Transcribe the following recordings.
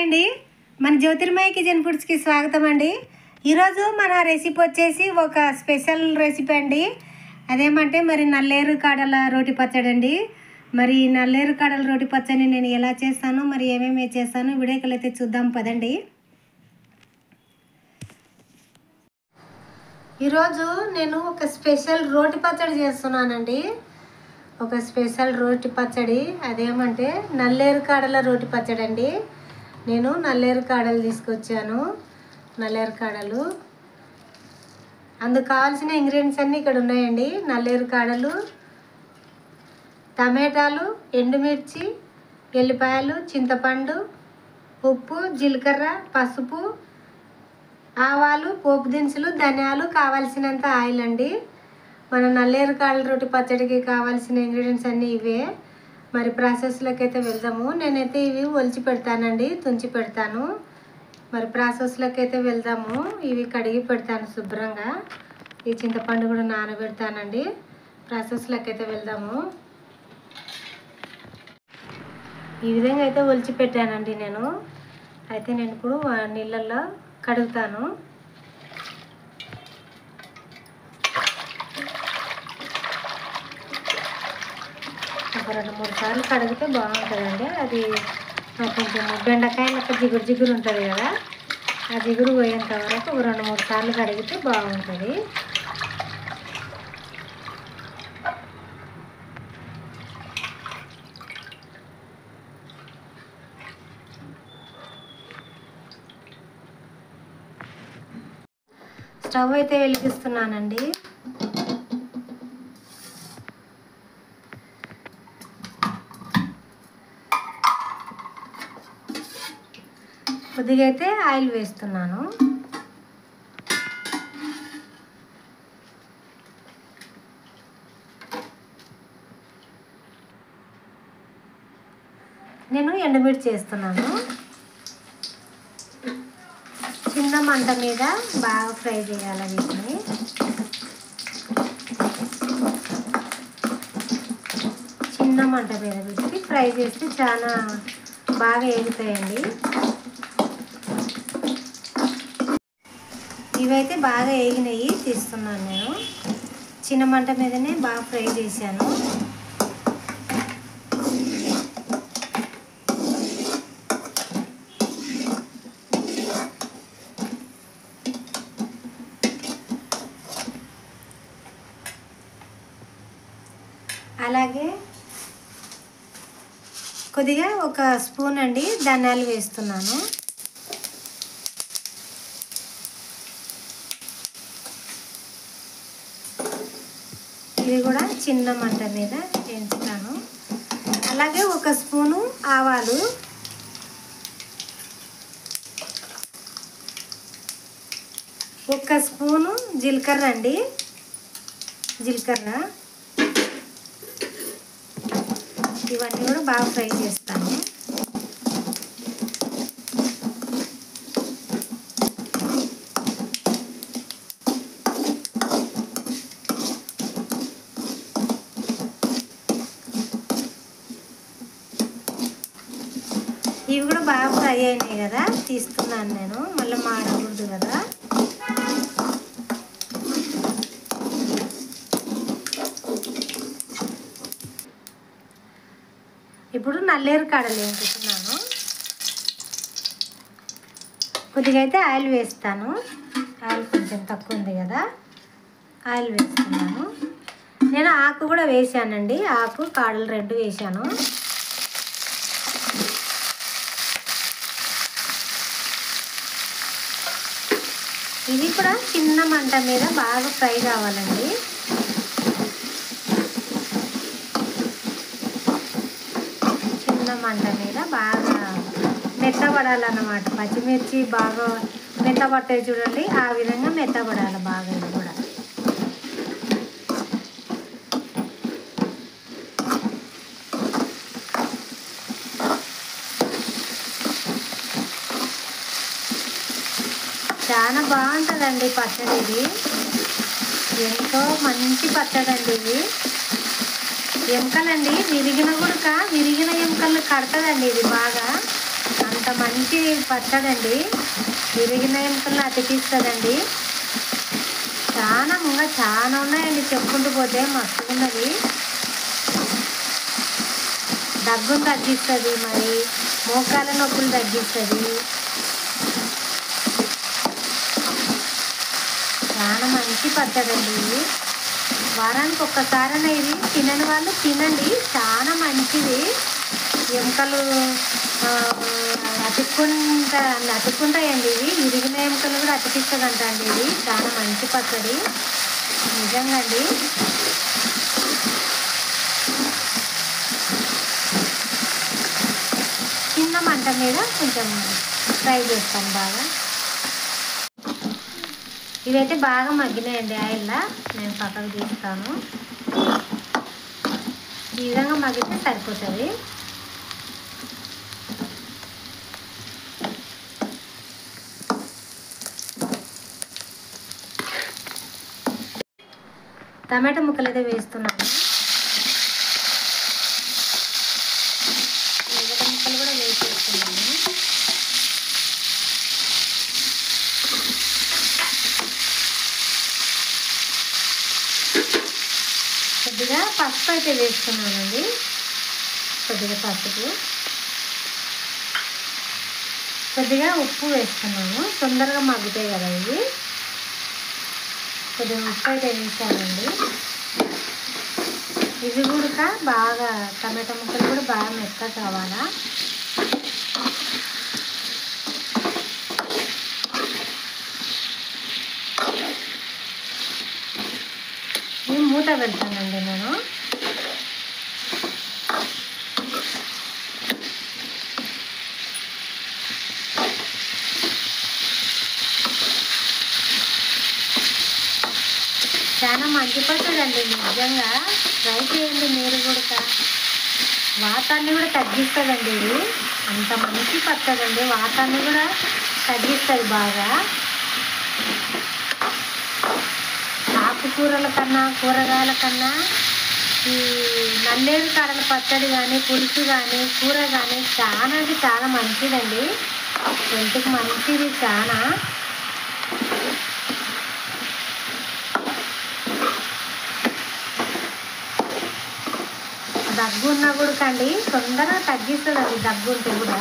అండి, మన జ్యోతిర్మయ కిచెన్ ఫుడ్స్కి స్వాగతం అండి. ఈరోజు మన రెసిపీ వచ్చేసి ఒక స్పెషల్ రెసిపీ అండి. అదేమంటే మరి నల్లేరు కాడల రోటి పచ్చడి అండి. మరి నల్లేరు కాడల రోటి పచ్చడిని నేను ఎలా చేస్తాను, మరి ఏమేమి చేస్తాను వీడియోకి అయితే చూద్దాం పదండి. ఈరోజు నేను ఒక స్పెషల్ రోటి పచ్చడి చేస్తున్నానండి. ఒక స్పెషల్ రోటి పచ్చడి, అదేమంటే నల్లేరు కాడల రోటి పచ్చడి అండి. నేను నల్లేరు కాడలు తీసుకొచ్చాను. నల్లేరు కాడలు అందుకు కావాల్సిన ఇంగ్రీడియంట్స్ అన్నీ ఇక్కడ ఉన్నాయండి. నల్లేరు కాడలు, టమాటాలు, ఎండుమిర్చి, ఎల్లిపాయలు, చింతపండు, ఉప్పు, జీలకర్ర, పసుపు, ఆవాలు, పోపు దినుసులు, ధనియాలు, కావాల్సినంత ఆయిల్ అండి. మన నల్లేరు కాడల రోటి పచ్చడికి కావాల్సిన ఇంగ్రీడియంట్స్ అన్నీ ఇవే. మరి ప్రాసెస్లోకి అయితే వెళ్దాము. నేనైతే ఇవి ఒలిచి పెడతానండి, తుంచి పెడతాను. మరి ప్రాసెస్లోకి అయితే వెళ్దాము. ఇవి కడిగి పెడతాను శుభ్రంగా. ఈ చింతపండు కూడా నానబెడతానండి. ప్రాసెస్లోకి అయితే వెళ్దాము. ఈ విధంగా అయితే ఒలిచి పెట్టానండి నేను. అయితే నేను ఇప్పుడు నీళ్ళల్లో కడుగుతాను. ఒక 2-3 సార్లు కడిగితే బాగుంటుందండి. అది కొంచెం బెండకాయ లెక్క జిగురు జిగురు ఉంటుంది కదా, ఆ జిగురు పోయేంత వరకు 2-3 సార్లు కడిగితే బాగుంటుంది. స్టవ్ అయితే వెలిగిస్తున్నానండి. కొద్దిగా అయితే ఆయిల్ వేస్తున్నాను. నేను ఎండుమిర్చి చేస్తున్నాను. చిన్న మంట మీద బాగా ఫ్రై చేయాలి వీటిని. చిన్న మంట మీద పెట్టి ఫ్రై చేస్తే చాలా బాగా వేగుతాయండి. ఇవైతే బాగా వేగినాయి, తీస్తున్నాను నేను. చిన్న మంట మీదనే బాగా ఫ్రై చేశాను. అలాగే కొద్దిగా ఒక స్పూన్ అండి ధనియాలు వేస్తున్నాను. ఇది కూడా చిన్న మంట మీద వేస్తాను. అలాగే ఒక స్పూను ఆవాలు, ఒక స్పూను జీలకర్ర అండి. జీలకర్ర ఇవన్నీ కూడా బాగా ఫ్రై చేస్తాను. ఇవి కూడా బాగా ఫ్రై అయినాయి కదా, తీస్తున్నాను నేను. మళ్ళీ మాడకూడదు కదా. ఇప్పుడు నల్లేరు కాడలు వేసుకున్నాను. కొద్దిగా అయితే ఆయిల్ వేస్తాను. ఆయిల్ కొంచెం తక్కువ ఉంది కదా, ఆయిల్ వేస్తున్నాను. నేను ఆకు కూడా వేసానండి. ఆకు కాడలు 2 వేసాను. ఇది కూడా చిన్న మంట మీద బాగా ఫ్రై కావాలండి. చిన్న మంట మీద బాగా మెత్తబడాలన్నమాట. పచ్చిమిర్చి బాగా మెత్తబట్టాయి చూడండి, ఆ విధంగా మెత్తబడాలి బాగా. ఇది కూడా చాలా బాగుంటుందండి పచ్చడి. ఇది ఎంతో మంచి పచ్చడి అండి. ఇది ఎముకలండి విరిగిన ఎముకలు కడతదండి. ఇది బాగా అంత అంత మంచి పచ్చడండి. విరిగిన ఎముకలను అతికిస్తుందండి. చాలా ఉన్నాయండి, చెప్పుకుంటూ పోతే మస్తు ఉన్నది. దగ్గును తగ్గిస్తుంది, మరి మోకాల నొప్పులు తగ్గిస్తుంది. చాలా మంచి పచ్చడండి ఇది. వారానికి ఒక్కసారైనా ఇది తినని వాళ్ళు తినండి, చాలా మంచిది. ఎముకలు అతుక్కుంటాయండి. ఇవి విరిగిన ఎముకలు కూడా అతికిస్తుందంట అండి. ఇది చాలా మంచి పచ్చడి నిజంగా అండి. చిన్న మంట మీద కొంచెం ఫ్రై చేస్తాను బాగా. ఇవైతే బాగా మగ్గినాయండి ఆయిల్లో. నేను పక్కకు తీస్తాను. ఈ విధంగా మగ్గితే సరిపోతుంది. టమాటా ముక్కలు అయితే వేస్తున్నాను. మిగతా ముక్కలు కూడా వేసేస్తున్నాను. కొద్దిగా పసుపు అయితే వేస్తున్నానండి. కొద్దిగా పసుపు, కొద్దిగా ఉప్పు వేస్తున్నాను. తొందరగా మగ్గుతాయి కదా ఇవి. కొద్దిగా ఉప్పు అయితే వేసానండి. ఇవి కూడా బాగా టమాటా ముక్కలు కూడా బాగా మెత్తగా కావాలా. ఇది మూత పెడతానండి నేను. చాలా మంచి పచ్చడండి నిజంగా. ట్రై చేయండి మీరు కూడా. వాతాన్ని కూడా తగ్గిస్తుందండి ఇది. అంత మంచి పచ్చడండి. వాతాన్ని కూడా తగ్గిస్తుంది బాగా. ఆకుకూరల కన్నా, కూరగాయల కన్నా ఈ నల్లేరు కాడల పచ్చడి కానీ, పులుసు కానీ, కూర కానీ చాలా మంచిదండి. ఒంటికి మంచిది చాలా. దగ్గు ఉన్నా కూడా కండి తొందరగా తగ్గిస్తుందండి. దగ్గు ఉంటే కూడా,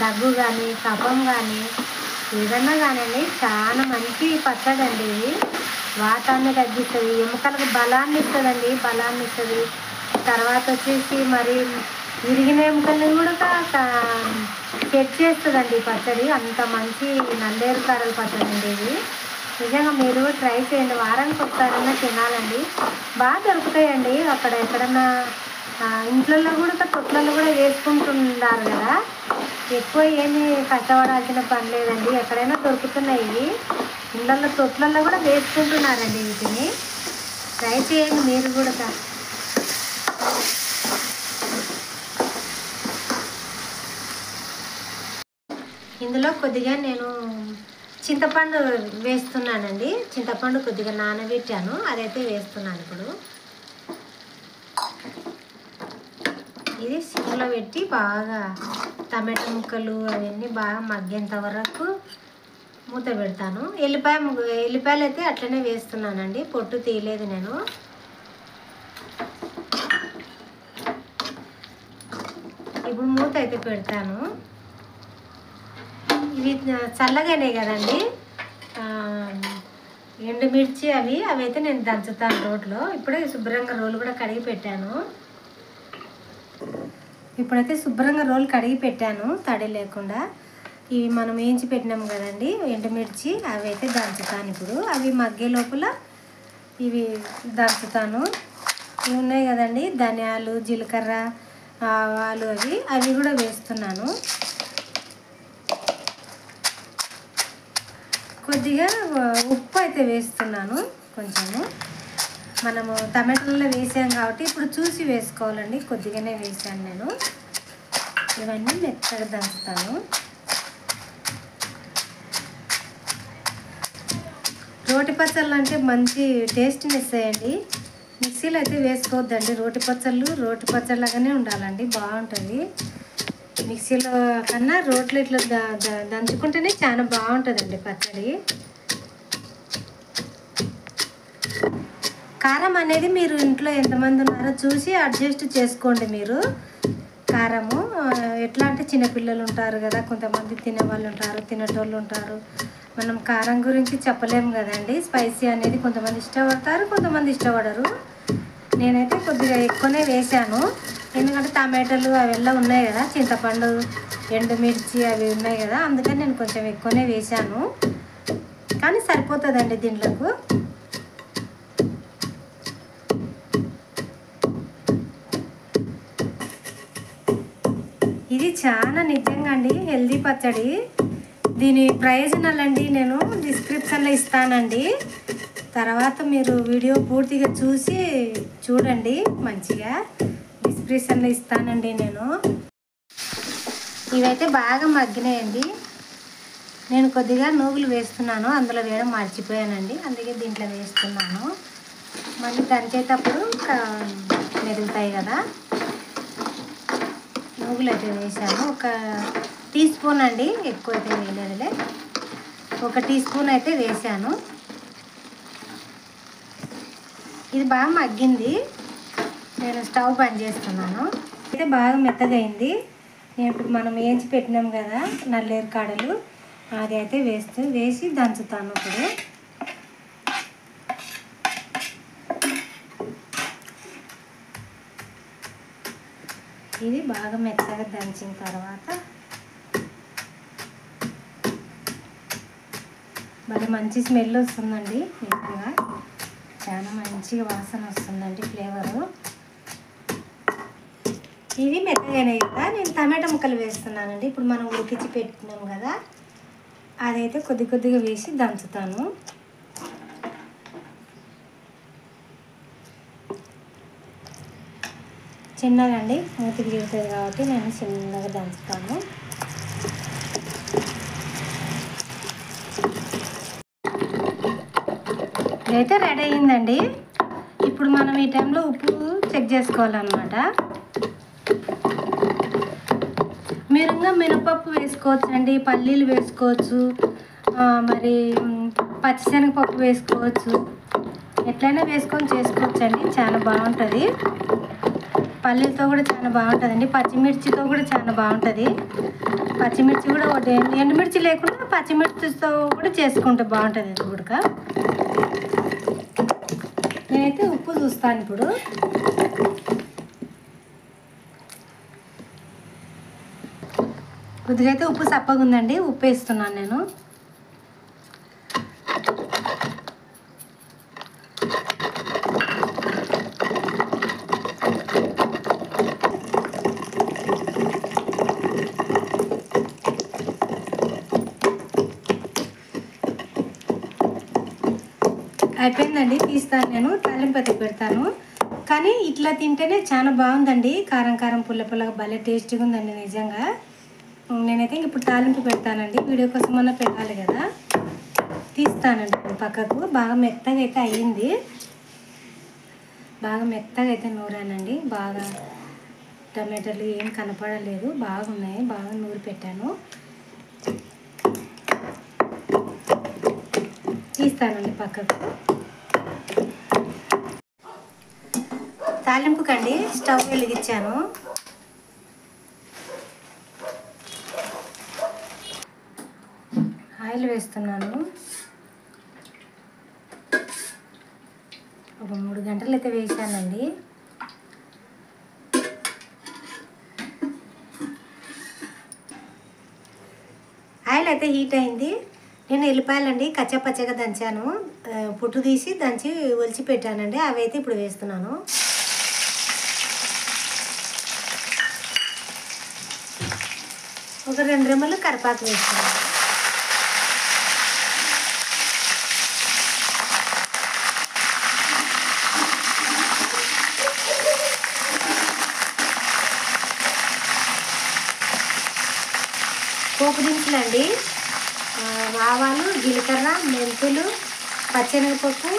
దగ్గు కానీ కఫం కానీ ఏదన్నా కానివ్వండి, చాలా మంచి పచ్చడి అండి ఇది. వాతాన్ని తగ్గిస్తుంది, ఎముకలకు బలాన్ని ఇస్తుందండి, బలాన్ని ఇస్తుంది. తర్వాత వచ్చేసి మరి విరిగిన ఎముకల్ని కూడా సెట్ చేస్తుందండి పచ్చడి. అంత మంచి నల్లేరు కాడల పచ్చడి అండి ఇది. నిజంగా మీరు కూడా ట్రై చేయండి. వారానికి ఒకసారైనా తినాలండి. బాగా దొరుకుతాయండి అక్కడ ఎక్కడన్నా. ఇంట్లలో కూడా తొట్లలో కూడా వేసుకుంటున్నారు కదా. ఎక్కువ ఏమీ కష్టపడాల్సిన పని లేదండి. ఎక్కడైనా దొరుకుతున్నాయి ఇవి. ఇళ్ళల్లో తొట్లలో కూడా వేసుకుంటున్నారండి వీటిని. ట్రై చేయండి మీరు కూడా. ఇందులో కొద్దిగా నేను చింతపండు వేస్తున్నానండి. చింతపండు కొద్దిగా నానబెట్టాను, అదైతే వేస్తున్నాను ఇప్పుడు. ఇది సిమ్లో పెట్టి బాగా టమాటా ముక్కలు అవన్నీ బాగా మగ్గేంత వరకు మూత పెడతాను. ఎల్లిపాయలు అయితే అట్లనే వేస్తున్నానండి, పొట్టు తీయలేదు నేను. ఇప్పుడు మూత అయితే పెడతాను. ఇవి చల్లగానే కదండి. ఎండుమిర్చి అవి అయితే నేను దంచుతాను రోట్లో. ఇప్పుడే శుభ్రంగా రోలు కూడా కడిగి పెట్టాను. ఇప్పుడైతే శుభ్రంగా రోలు కడిగి పెట్టాను తడి లేకుండా. ఇవి మనం వేయించి పెట్టినాము కదండి ఎండుమిర్చి, అవి అయితే దంచుతాను ఇప్పుడు. అవి మగ్గే లోపల ఇవి దంచుతాను. ఇవి ఉన్నాయి కదండి ధనియాలు, జీలకర్ర, ఆవాలు, అవి కూడా వేస్తున్నాను. కొద్దిగా ఉప్పు అయితే వేస్తున్నాను కొంచెము. మనము టమాటాలలో వేసాం కాబట్టి ఇప్పుడు చూసి వేసుకోవాలండి. కొద్దిగానే వేసాను నేను. ఇవన్నీ మెత్తగా దంచుతాను. రోటి పచ్చళ్ళు అంటే మంచి టేస్ట్ని ఇస్తాయండి. మిక్సీలో అయితే వేసుకోవద్దండి. రోటి పచ్చళ్ళలాగానే ఉండాలండి, బాగుంటుంది. మిక్సీలో కన్నా రోట్లో ఇట్లా దంచుకుంటేనే చాలా బాగుంటుందండి పచ్చడి. కారం అనేది మీరు ఇంట్లో ఎంతమంది ఉన్నారో చూసి అడ్జస్ట్ చేసుకోండి. మీరు కారము ఎట్లా అంటే చిన్నపిల్లలు ఉంటారు కదా, కొంతమంది తినేవాళ్ళు ఉంటారు, తినేటోళ్ళు ఉంటారు. మనం కారం గురించి చెప్పలేము కదండి. స్పైసీ అనేది కొంతమంది ఇష్టపడతారు, కొంతమంది ఇష్టపడరు. నేనైతే కొద్దిగా ఎక్కువనే వేసాను, ఎందుకంటే టమాటాలు అವೆಲ್ಲ ఉన్నాయి కదా, చింతపండు, ఎండుమిర్చి అవి ఉన్నాయి కదా, అందుకని నేను కొంచెం ఎక్కువనే వేసాను. కానీ సరిపోతుందండి దీంట్లోకి. ఇది చాలా నిజంగా అండి హెల్దీ పచ్చడి. దీని ప్రయోజనాలు అండి నేను డిస్క్రిప్షన్లో ఇస్తానండి. తర్వాత మీరు వీడియో పూర్తిగా చూడండి, మంచిగా డిస్క్రిప్షన్లో ఇస్తానండి నేను. ఇవైతే బాగా మగ్గినాయండి. నేను కొద్దిగా నూగులు వేస్తున్నాను, అందులో వేయడం మర్చిపోయానండి, అందుకే దీంట్లో వేస్తున్నాను. మళ్ళీ దంచేటప్పుడు మెరుగుతాయి కదా. నూగులు అయితే వేసాను, 1 టీ స్పూన్ అండి, ఎక్కువ అయితే వేయలేదులే, 1 టీ స్పూన్ అయితే వేసాను. ఇది బాగా మగ్గింది, నేను స్టవ్ బంద్ చేస్తున్నాను. అయితే బాగా మెత్తగా అయింది. ఇప్పుడు మనం వేయించి పెట్టినాం కదా నల్లేరు కాడలు, అది అయితే వేసి దంచుతాను. ఇప్పుడు ఇది బాగా మెత్తగా దంచిన తర్వాత మరి మంచి స్మెల్ వస్తుందండి. నిజంగా చాలా మంచిగా వాసన వస్తుందండి, ఫ్లేవరు. ఇవి మెత్తగానే కదా, నేను టమాటా ముక్కలు వేస్తున్నానండి. ఇప్పుడు మనం ఉడికించి పెట్టినాం కదా, అదైతే కొద్దిగా వేసి దంచుతాను. చిన్నగా అండి, మూతికి దిగుతుంది కాబట్టి నేను చిన్నగా దంచుతాను. ఇదైతే రెడీ అయిందండి. ఇప్పుడు మనం ఈ టైంలో ఉప్పు చెక్ చేసుకోవాలన్నమాట. మీరు ఇంకా మినపప్పు వేసుకోవచ్చు అండి, పల్లీలు వేసుకోవచ్చు, మరి పచ్చిశనగపప్పు వేసుకోవచ్చు, ఎట్లయినా వేసుకొని చేసుకోవచ్చు అండి, చాలా బాగుంటుంది. పల్లీలతో కూడా చాలా బాగుంటుందండి, పచ్చిమిర్చితో కూడా చాలా బాగుంటుంది. పచ్చిమిర్చి కూడా ఒకటి, ఎండుమిర్చి లేకుండా పచ్చిమిర్చితో కూడా చేసుకుంటే బాగుంటుంది. ఇది కూడా నేనైతే ఉప్పు చూస్తాను. ఇప్పుడు కొద్దిగా అయితే ఉప్పు సప్పగా ఉందండి, ఉప్పు వేస్తున్నాను నేను. అయిపోయిందండి, తీస్తాను నేను, తాలింపు పెడతాను. కానీ ఇట్లా తింటేనే చాలా బాగుందండి, కారం కారం పుల్లగా భలే టేస్టీగా ఉందండి నిజంగా. నేనైతే ఇప్పుడు తాలింపు పెడతానండి, వీడియో కోసం అన్నా పెట్టాలి కదా. తీస్తానండి పక్కకు. బాగా మెత్తగా అయితే అయ్యింది, బాగా మెత్తగా అయితే నూరానండి. బాగా టమాటాలు ఏం కనపడలేదు, బాగున్నాయి, బాగా నూరి పెట్టాను. తీస్తానండి పక్కకు. తాలింపుకండి స్టవ్ వెలిగించాను. ఆయిల్ వేస్తున్నాను. ఒక 3 గంటలు అయితే వేసానండి. ఆయిల్ అయితే హీట్ అయింది. నేను ఎల్లిపాయలండి కచ్చపచ్చగా దంచాను, పుట్టు తీసి దంచి ఒలిచి పెట్టానండి, అవి అయితే ఇప్పుడు వేస్తున్నాను. ఒక 2 రెమ్మలు కరివేపాకు వేస్తున్నాను. పోపు దినుసులండి, ఆవాలు, జీలకర్ర, మెంతులు, పచ్చెనగపప్పు,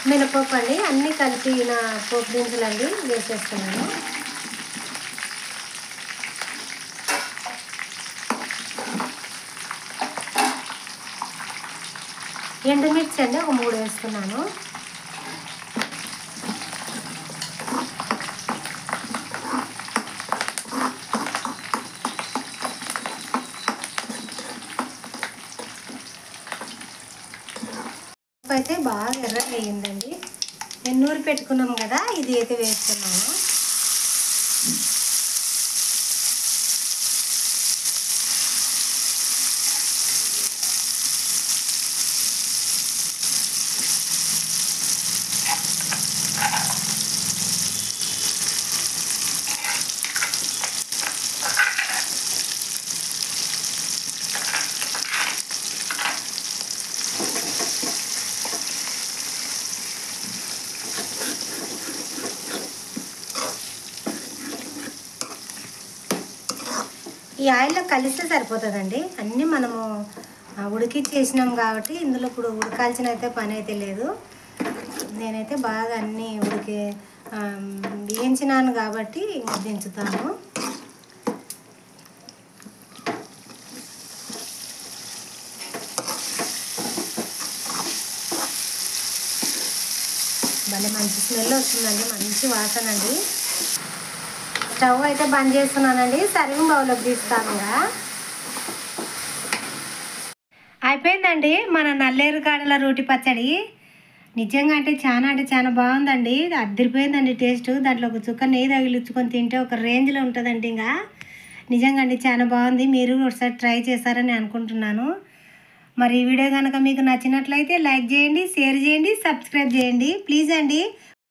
మినపప్పు అండి, అన్నీ కలిపిన పోపు దినుసులండి వేసేస్తున్నాను. ఎండుమిర్చి అండి ఒక 3 వేస్తున్నాను. అయితే బాగా ఎర్రగా వేయిందండి. నేను నూరి పెట్టుకున్నాం కదా, ఇది అయితే వేస్తున్నాను. ఈ ఆయిల్లో కలిస్తే సరిపోతుందండి. అన్నీ మనము ఉడికిచ్చేసినాం కాబట్టి ఇందులో ఇప్పుడు ఉడకాల్సిన అయితే పని అయితే లేదు. నేనైతే బాగా అన్నీ వేయించినాను కాబట్టి దించుతాను. భలే మంచి స్మెల్ వస్తుందండి, మంచి వాసన అండి. స్టవ్ అయితే బంద్ చేస్తున్నానండి. సర్వింగ్ బౌల్లోకి తీస్తానుగా. అయిపోయిందండి మన నల్లేరు కాడల రోటి పచ్చడి. నిజంగా అంటే చాలా బాగుందండి. అదిరిపోయిందండి టేస్ట్. దాంట్లో ఒక చుక్క నెయ్యి తగిలించుకొని తింటే ఒక రేంజ్లో ఉంటుందండి. ఇంకా నిజంగా అండి చాలా బాగుంది. మీరు ఒకసారి ట్రై చేశారని అనుకుంటున్నాను. మరి ఈ వీడియో కనుక మీకు నచ్చినట్లయితే లైక్ చేయండి, షేర్ చేయండి, సబ్స్క్రైబ్ చేయండి ప్లీజ్ అండి.